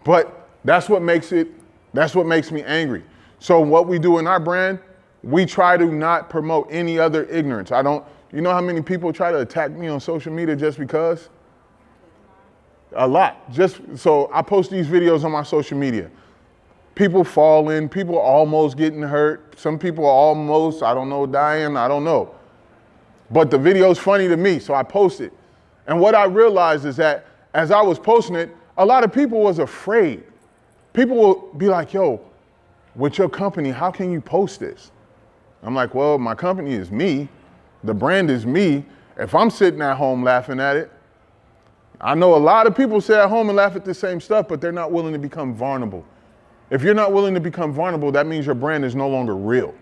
But that's what makes me angry. So what we do in our brand, we try to not promote any other ignorance. You know how many people try to attack me on social media just because? A lot. So I post these videos on my social media. People falling, people almost getting hurt, some people almost, dying, I don't know. But the video's funny to me, so I post it. And what I realized is that as I was posting it, a lot of people was afraid. People will be like, yo, with your company, how can you post this? I'm like, well, my company is me. The brand is me. If I'm sitting at home laughing at it, I know a lot of people sit at home and laugh at the same stuff, but they're not willing to become vulnerable. If you're not willing to become vulnerable, that means your brand is no longer real.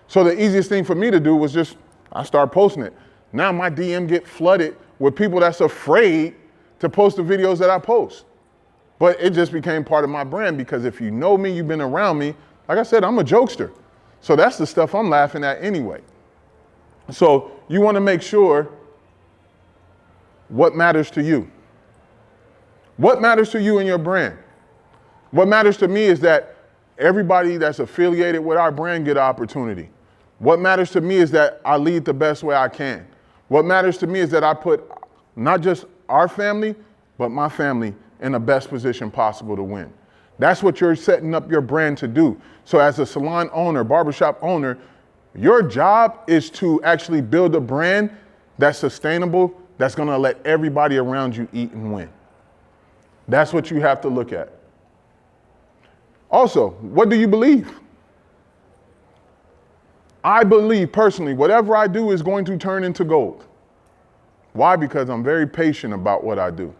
So the easiest thing for me to do was I start posting it. Now my DM get flooded with people that's afraid to post the videos that I post. But it just became part of my brand because if you know me, you've been around me, like I said, I'm a jokester. So that's the stuff I'm laughing at anyway. So you want to make sure what matters to you. What matters to you in your brand? What matters to me is that everybody that's affiliated with our brand get an opportunity. What matters to me is that I lead the best way I can. What matters to me is that I put not just our family, but my family in the best position possible to win. That's what you're setting up your brand to do. So as a salon owner, barbershop owner, your job is to actually build a brand that's sustainable, that's gonna let everybody around you eat and win. That's what you have to look at. Also, what do you believe? I believe personally, whatever I do is going to turn into gold. Why? Because I'm very patient about what I do.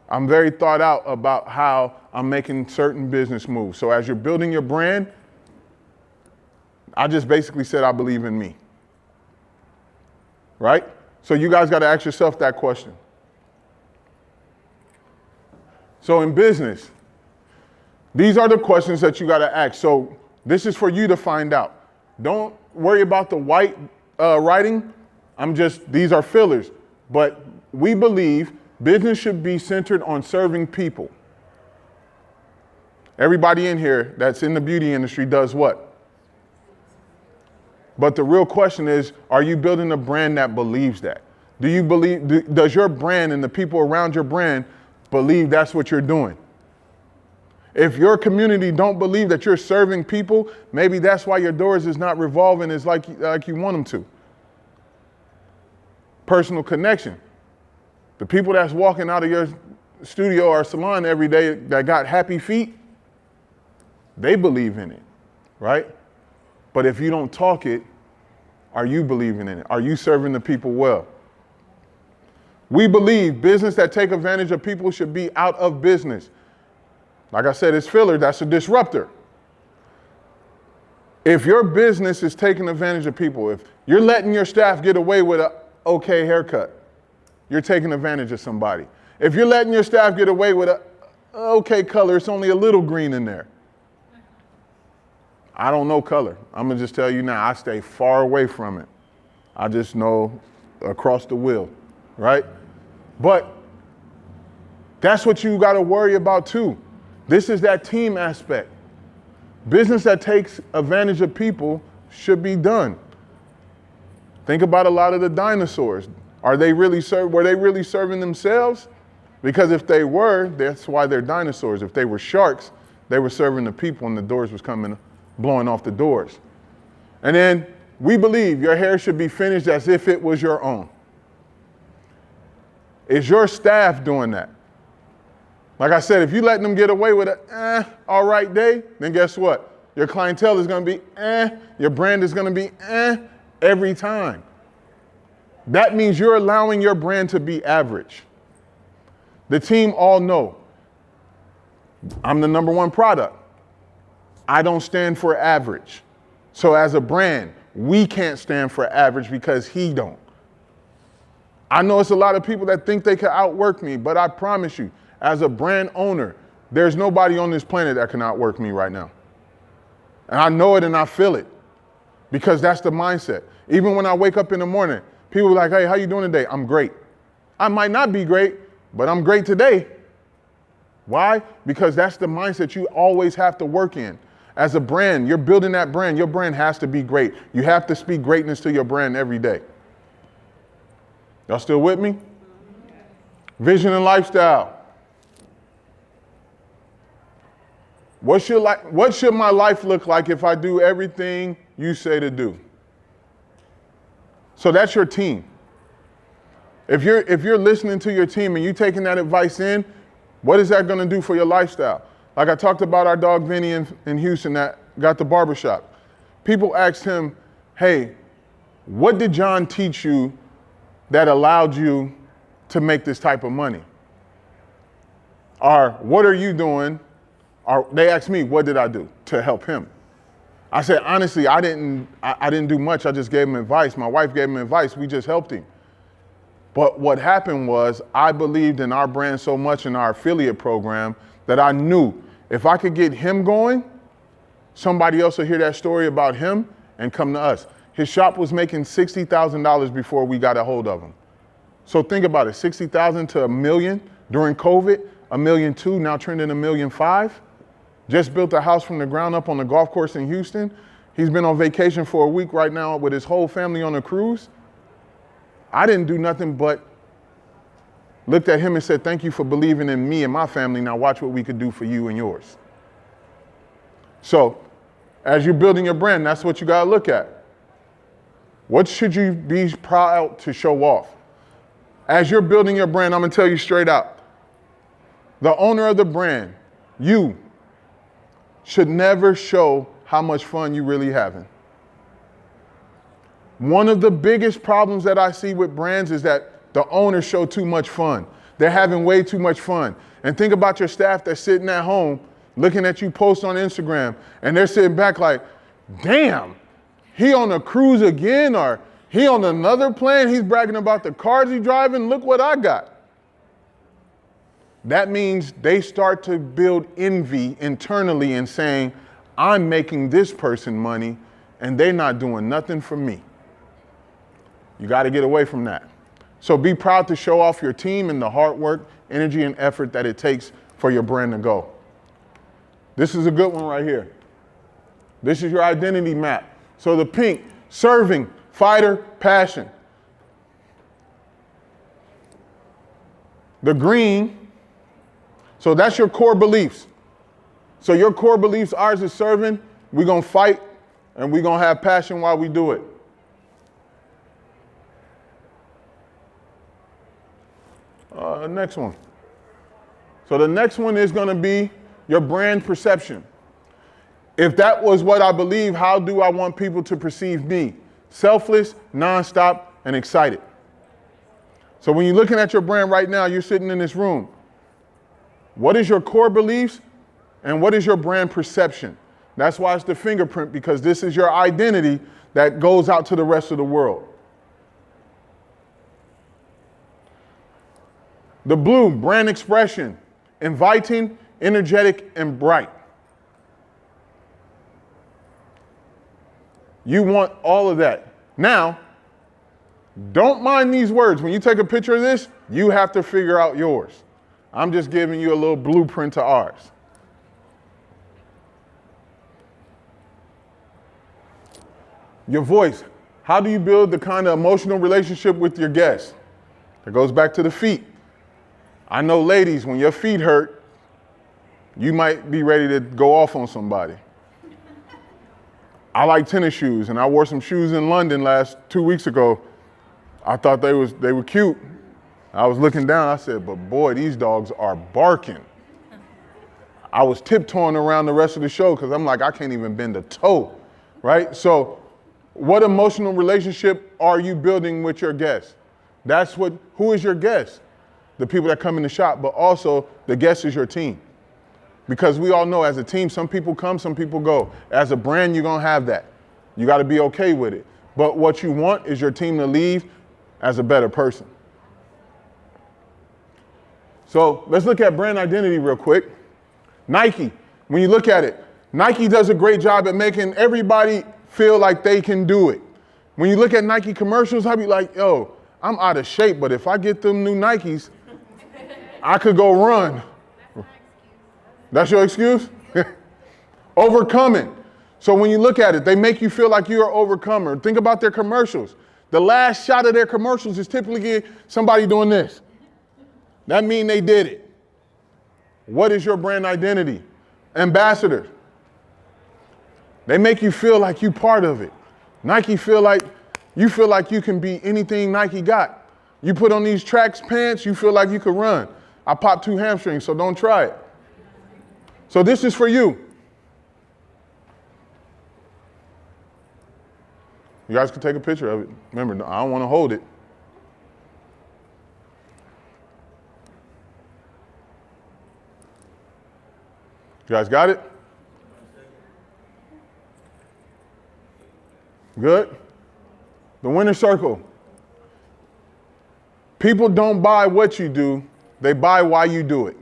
I'm very thought out about how I'm making certain business moves. So as you're building your brand, I just basically said I believe in me. Right? So you guys got to ask yourself that question. So in business, these are the questions that you got to ask. So this is for you to find out. Don't worry about the white writing. These are fillers. But we believe business should be centered on serving people. Everybody in here that's in the beauty industry does what? But the real question is, are you building a brand that believes that? Does your brand and the people around your brand believe that's what you're doing? If your community don't believe that you're serving people, maybe that's why your doors is not revolving as like you want them to. Personal connection. The people that's walking out of your studio or salon every day that got happy feet, they believe in it, right? But if you don't talk it, Are you believing in it? Are you serving the people well? We believe business that take advantage of people should be out of business. Like I said, it's filler, that's a disruptor. If your business is taking advantage of people, if you're letting your staff get away with an okay haircut, you're taking advantage of somebody. If you're letting your staff get away with an okay color, it's only a little green in there. I don't know color. I'm gonna just tell you now, I stay far away from it. I just know across the wheel, right? But that's what you gotta worry about too. This is that team aspect. Business that takes advantage of people should be done. Think about a lot of the dinosaurs. Were they really serving themselves? Because if they were, that's why they're dinosaurs. If they were sharks, they were serving the people and the doors was blowing off the doors. And then we believe your hair should be finished as if it was your own. Is your staff doing that? Like I said, if you letting them get away with an all right day, then guess what? Your clientele is gonna be your brand is gonna be every time. That means you're allowing your brand to be average. The team all know I'm the number one product. I don't stand for average. So as a brand, we can't stand for average because he don't. I know it's a lot of people that think they can outwork me, but I promise you, as a brand owner, there's nobody on this planet that can outwork me right now. And I know it and I feel it because that's the mindset. Even when I wake up in the morning, people are like, hey, how you doing today? I'm great. I might not be great, but I'm great today. Why? Because that's the mindset you always have to work in. As a brand, you're building that brand. Your brand has to be great. You have to speak greatness to your brand every day. Y'all still with me? Vision and lifestyle. What should my life look like if I do everything you say to do? So that's your team. If you're listening to your team and you're taking that advice in, what is that going to do for your lifestyle? Like I talked about our dog Vinny in Houston that got the barbershop. People asked him, hey, what did John teach you that allowed you to make this type of money? Or what are you doing? Or they asked me, what did I do to help him? I said, honestly, I didn't do much. I just gave him advice. My wife gave him advice. We just helped him. But what happened was I believed in our brand so much in our affiliate program that I knew if I could get him going, somebody else will hear that story about him and come to us. His shop was making $60,000 before we got a hold of him. So think about it, 60,000 to $1 million during COVID, $1.2 million, now trending $1.5 million. Just built a house from the ground up on the golf course in Houston. He's been on vacation for a week right now with his whole family on a cruise. I didn't do nothing but looked at him and said, thank you for believing in me and my family. Now watch what we could do for you and yours. So as you're building your brand, that's what you gotta look at. What should you be proud to show off? As you're building your brand, I'm gonna tell you straight out, the owner of the brand, you should never show how much fun you really having. One of the biggest problems that I see with brands is that the owners show too much fun. They're having way too much fun. And think about your staff that's sitting at home looking at you post on Instagram and they're sitting back like, damn, he on a cruise again, or he on another plane, he's bragging about the cars he's driving, look what I got. That means they start to build envy internally and saying, I'm making this person money and they're not doing nothing for me. You got to get away from that. So be proud to show off your team and the hard work, energy, and effort that it takes for your brand to go. This is a good one right here. This is your identity map. So the pink, serving, fighter, passion. The green, so that's your core beliefs. So your core beliefs, ours is serving, we're going to fight, and we're going to have passion while we do it. Next one. So the next one is going to be your brand perception. If that was what I believe, how do I want people to perceive me? selfless, nonstop, and excited. So when you're looking at your brand right now, you're sitting in this room. What is your core beliefs and what is your brand perception? That's why it's the fingerprint, because this is your identity that goes out to the rest of the world. The blue, brand expression, inviting, energetic, and bright. You want all of that. Now, don't mind these words. When you take a picture of this, you have to figure out yours. I'm just giving you a little blueprint to ours. Your voice. How do you build the kind of emotional relationship with your guests? It goes back to the feet. I know ladies, when your feet hurt, you might be ready to go off on somebody. I like tennis shoes, and I wore some shoes in London 2 weeks ago. I thought they were cute. I was looking down, I said, but boy, these dogs are barking. I was tiptoeing around the rest of the show because I'm like, I can't even bend a toe, right? So what emotional relationship are you building with your guests? Who is your guest? The people that come in the shop, but also the guest is your team. Because we all know as a team, some people come, some people go. As a brand, you're gonna have that. You gotta be okay with it. But what you want is your team to leave as a better person. So let's look at brand identity real quick. Nike, when you look at it, Nike does a great job at making everybody feel like they can do it. When you look at Nike commercials, I'll be like, yo, I'm out of shape, but if I get them new Nikes, I could go run. That's your excuse? Overcoming. So when you look at it, they make you feel like you're an overcomer. Think about their commercials. The last shot of their commercials is typically somebody doing this. That means they did it. What is your brand identity? Ambassador. They make you feel like you're part of it. Nike feel like you can be anything Nike got. You put on these tracks pants, you feel like you can run. I popped 2 hamstrings, so don't try it. So this is for you. You guys can take a picture of it. Remember, I don't want to hold it. You guys got it? Good? The winner circle. People don't buy what you do, they buy why you do it.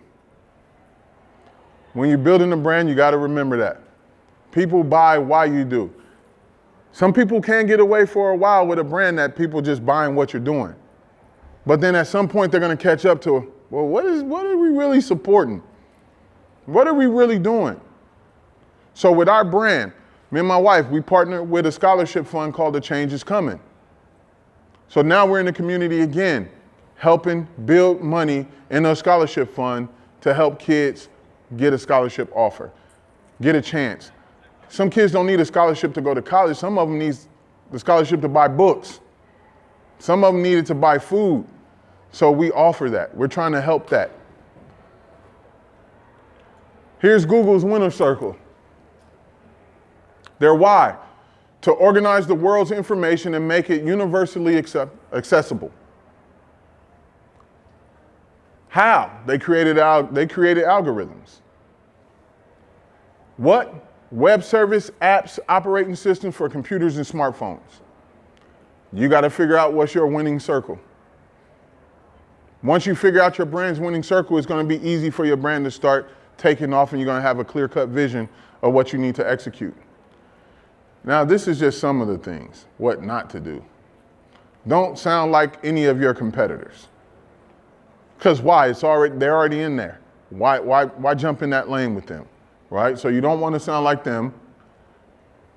When you're building a brand, you got to remember that. People buy why you do. Some people can get away for a while with a brand that people just buying what you're doing. But then at some point they're going to catch up to, well, what are we really supporting? What are we really doing? So with our brand, me and my wife, we partnered with a scholarship fund called The Change Is Coming. So now we're in the community again, helping build money in a scholarship fund to help kids get a scholarship offer, get a chance. Some kids don't need a scholarship to go to college. Some of them need the scholarship to buy books. Some of them need it to buy food. So we offer that. We're trying to help that. Here's Google's winner circle. Their why: to organize the world's information and make it universally accessible. How? They created algorithms. What? Web service, apps, operating systems for computers and smartphones. You got to figure out what's your winning circle. Once you figure out your brand's winning circle, it's going to be easy for your brand to start taking off, and you're going to have a clear-cut vision of what you need to execute. Now, this is just some of the things, what not to do. Don't sound like any of your competitors. Because why? They're already in there. Why jump in that lane with them, right? So you don't want to sound like them.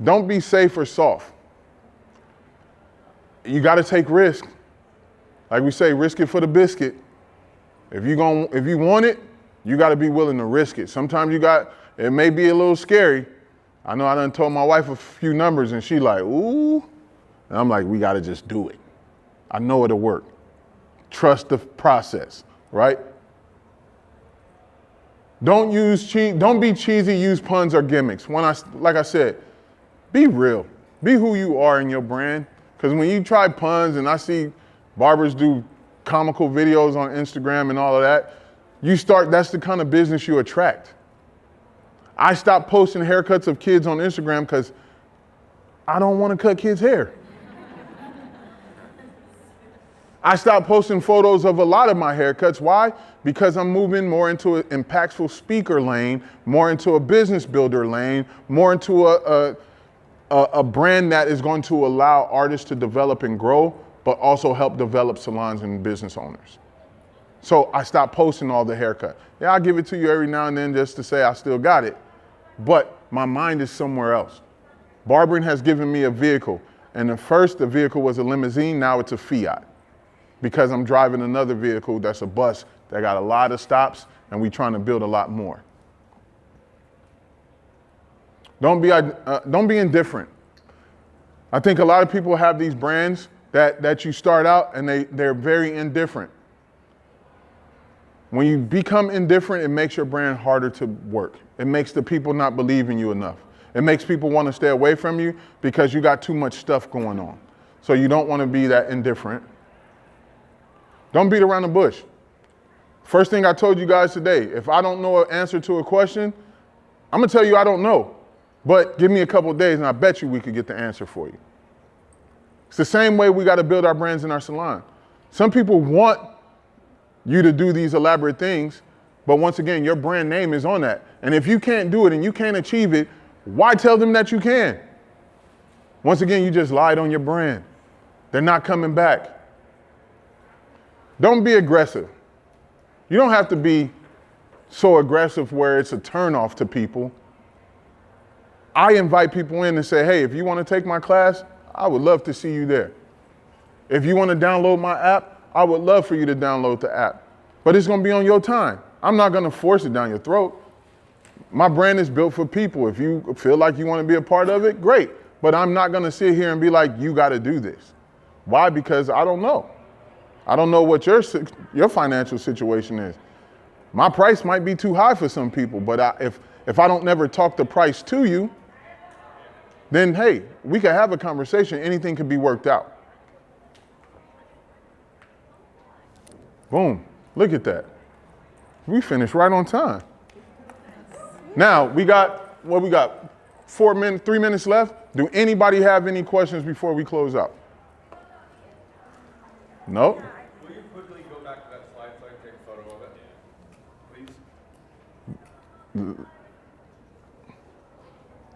Don't be safe or soft. You got to take risk. Like we say, risk it for the biscuit. If you want it, you got to be willing to risk it. Sometimes it may be a little scary. I know I done told my wife a few numbers and she like, ooh. And I'm like, we got to just do it. I know it'll work. Trust the process, right? Don't be cheesy, use puns or gimmicks. Like I said, be real. Be who you are in your brand. Because when you try puns, and I see barbers do comical videos on Instagram and all of that, that's the kind of business you attract. I stopped posting haircuts of kids on Instagram because I don't want to cut kids' hair. I stopped posting photos of a lot of my haircuts. Why? Because I'm moving more into an impactful speaker lane, more into a business builder lane, more into a brand that is going to allow artists to develop and grow, but also help develop salons and business owners. So I stopped posting all the haircut. Yeah, I'll give it to you every now and then just to say I still got it, but my mind is somewhere else. Barbering has given me a vehicle, and the vehicle was a limousine, now it's a Fiat, because I'm driving another vehicle that's a bus that got a lot of stops, and we're trying to build a lot more. Don't be indifferent. I think a lot of people have these brands that you start out and they're very indifferent. When you become indifferent, it makes your brand harder to work. It makes the people not believe in you enough. It makes people want to stay away from you because you got too much stuff going on. So you don't want to be that indifferent. Don't beat around the bush. First thing I told you guys today, if I don't know an answer to a question, I'm gonna tell you I don't know. But give me a couple of days and I bet you we could get the answer for you. It's the same way we gotta build our brands in our salon. Some people want you to do these elaborate things, but once again, your brand name is on that. And if you can't do it and you can't achieve it, why tell them that you can? Once again, you just lied on your brand. They're not coming back. Don't be aggressive. You don't have to be so aggressive where it's a turnoff to people. I invite people in and say, hey, if you want to take my class, I would love to see you there. If you want to download my app, I would love for you to download the app. But it's going to be on your time. I'm not going to force it down your throat. My brand is built for people. If you feel like you want to be a part of it, great. But I'm not going to sit here and be like, you got to do this. Why? Because I don't know. I don't know what your financial situation is. My price might be too high for some people, but if I don't never talk the price to you, then hey, we could have a conversation. Anything could be worked out. Boom. Look at that. We finished right on time. Now, we got 3 minutes left. Do anybody have any questions before we close out? No? Will you quickly go back to that slide so I can take a photo of it? Please?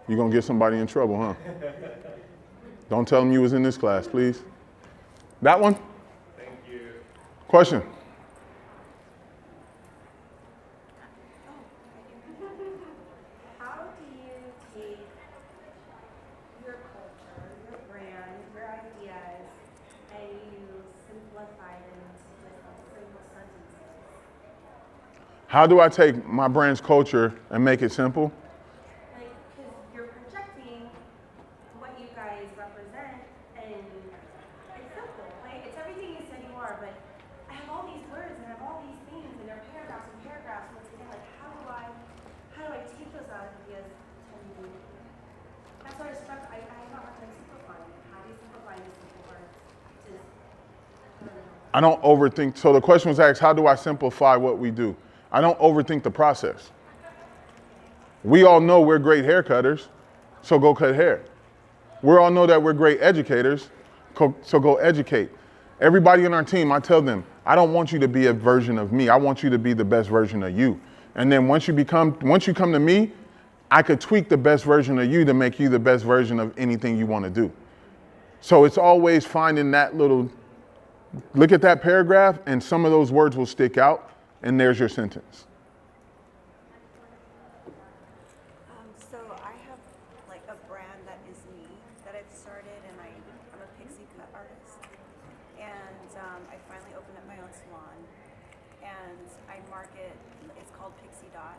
You're gonna get somebody in trouble, huh? Don't tell them you was in this class, please. That one? Thank you. Question? How do you take your culture, your brand, your ideas, and you simplify them into just simple sentences? How do I take my brand's culture and make it simple? Like, because you're projecting what you guys represent, and it's simple, right? It's everything you said you are, but I have all these words and I have all these things, and they're paragraphs and paragraphs. Once again, like, how do I take those ideas to me? That's what I struck. I have a hard time simplifying it. How do you simplify this simple words? Just, I don't know. I don't overthink. So the question was asked, how do I simplify what we do? I don't overthink the process. We all know we're great hair cutters, so go cut hair. We all know that we're great educators, so go educate. Everybody on our team, I tell them, I don't want you to be a version of me. I want you to be the best version of you. And then once you come to me, I could tweak the best version of you to make you the best version of anything you want to do. So it's always finding that little, look at that paragraph and some of those words will stick out and there's your sentence. So I have like a brand that is me that I've started, and I'm a pixie cut artist, and I finally opened up my own salon, and I market. It's called Pixie Dot,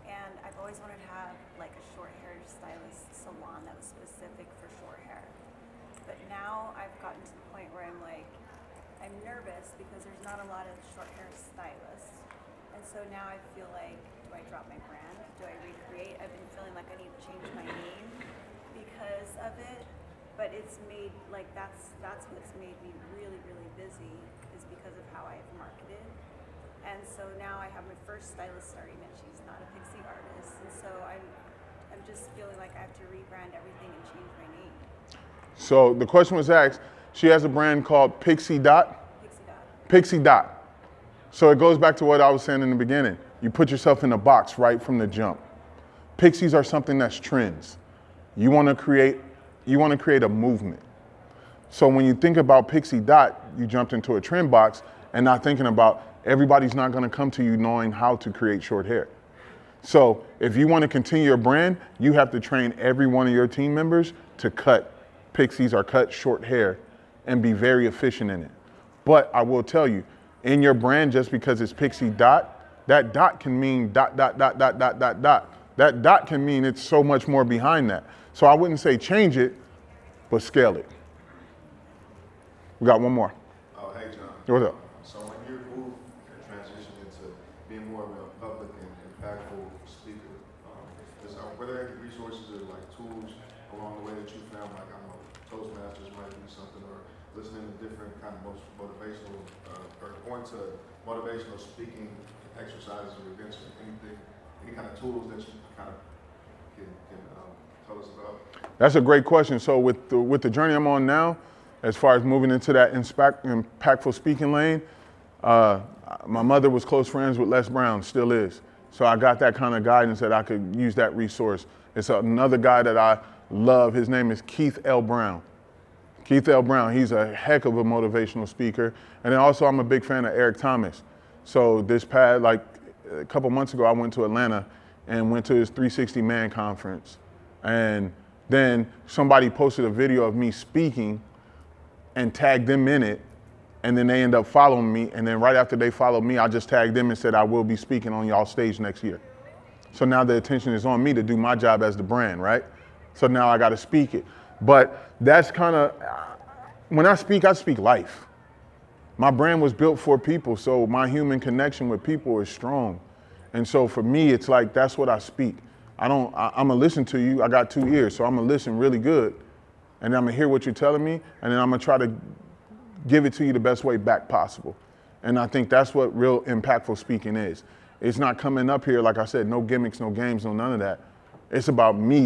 and I've always wanted to have like a short hair stylist salon that was specific for short hair, but now I've gotten to the point where I'm nervous because there's not a lot of short hair stylists, and so now I feel like, do I drop my brand? Do I recreate? I've been feeling like I need to change my name because of it, but it's made, like, that's what's made me really, really busy, is because of how I've marketed. And so now I have my first stylist starting, and she's not a Pixie artist, and so I'm just feeling like I have to rebrand everything and change my name. So the question was asked, she has a brand called Pixie Dot. Pixie Dot. Pixie Dot. So it goes back to what I was saying in the beginning. You put yourself in a box right from the jump. Pixies are something that's trends. You want to create a movement. So when you think about Pixie Dot, you jumped into a trend box and not thinking about everybody's not going to come to you knowing how to create short hair. So if you want to continue your brand, you have to train every one of your team members to cut pixies or cut short hair and be very efficient in it. But I will tell you, in your brand, just because it's Pixie Dot, that dot can mean dot, dot, dot, dot, dot, dot, dot. That dot can mean it's so much more behind that. So I wouldn't say change it, but scale it. We got one more. Oh, hey, John. What's up? So when you move and transition into being more of a public and impactful speaker, were there any resources or like tools along the way that you found, like, I don't know, Toastmasters might be something, or listening to different kind of motivational, or going to motivational speaking exercises or events or anything, any kind of tools that you kind of can tell us about? That's a great question. So with the journey I'm on now, as far as moving into that impactful speaking lane, my mother was close friends with Les Brown, still is. So I got that kind of guidance that I could use that resource. It's another guy that I love. His name is Keith L. Brown. Keith L. Brown, he's a heck of a motivational speaker. And then also I'm a big fan of Eric Thomas. So this past, like a couple months ago, I went to Atlanta and went to his 360 Man conference. And then somebody posted a video of me speaking and tagged them in it. And then they end up following me. And then right after they followed me, I just tagged them and said, I will be speaking on y'all stage next year. So now the attention is on me to do my job as the brand, right? So now I got to speak it. But that's kind of, when I speak life. My brand was built for people, so my human connection with people is strong. And so for me, it's like, that's what I speak. I'm gonna listen to you. I got 2 ears, so I'm gonna listen really good. And I'm gonna hear what you're telling me, and then I'm gonna try to give it to you the best way back possible. And I think that's what real impactful speaking is. It's not coming up here, like I said, no gimmicks, no games, no none of that. It's about me